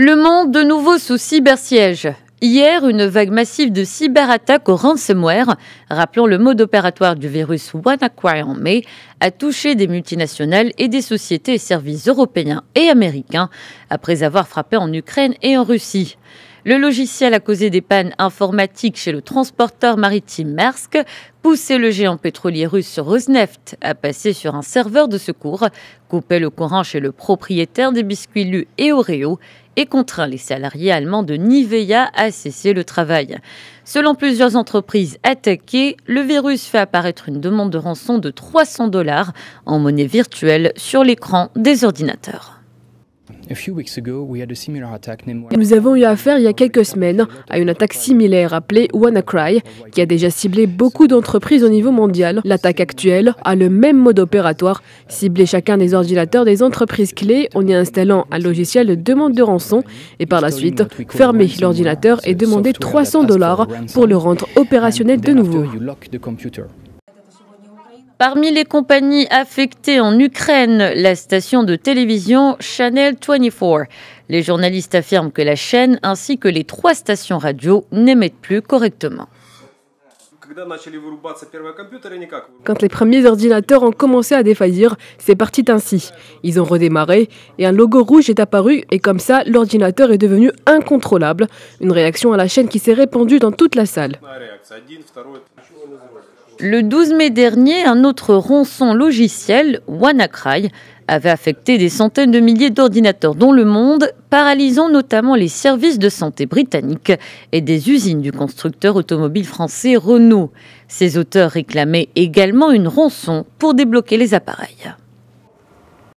Le monde de nouveau sous cybersiège. Hier, une vague massive de cyberattaques au ransomware, rappelant le mode opératoire du virus WannaCry en mai, a touché des multinationales et des sociétés et services européens et américains, après avoir frappé en Ukraine et en Russie. Le logiciel a causé des pannes informatiques chez le transporteur maritime Maersk, poussé le géant pétrolier russe Rosneft à passer sur un serveur de secours, coupé le courant chez le propriétaire des biscuits Lu et Oreo et contraint les salariés allemands de Nivea à cesser le travail. Selon plusieurs entreprises attaquées, le virus fait apparaître une demande de rançon de $300 en monnaie virtuelle sur l'écran des ordinateurs. Nous avons eu affaire il y a quelques semaines à une attaque similaire appelée WannaCry, qui a déjà ciblé beaucoup d'entreprises au niveau mondial. L'attaque actuelle a le même mode opératoire, cibler chacun des ordinateurs des entreprises clés en y installant un logiciel de demande de rançon et par la suite fermer l'ordinateur et demander $300 pour le rendre opérationnel de nouveau. Parmi les compagnies affectées en Ukraine, la station de télévision Channel 24. Les journalistes affirment que la chaîne ainsi que les 3 stations radio n'émettent plus correctement. Quand les premiers ordinateurs ont commencé à défaillir, c'est parti ainsi. Ils ont redémarré et un logo rouge est apparu et comme ça, l'ordinateur est devenu incontrôlable. Une réaction à la chaîne qui s'est répandue dans toute la salle. Le 12 mai dernier, un autre rançon logiciel, WannaCry, avait affecté des centaines de milliers d'ordinateurs dans le monde, paralysant notamment les services de santé britanniques et des usines du constructeur automobile français Renault. Ses auteurs réclamaient également une rançon pour débloquer les appareils.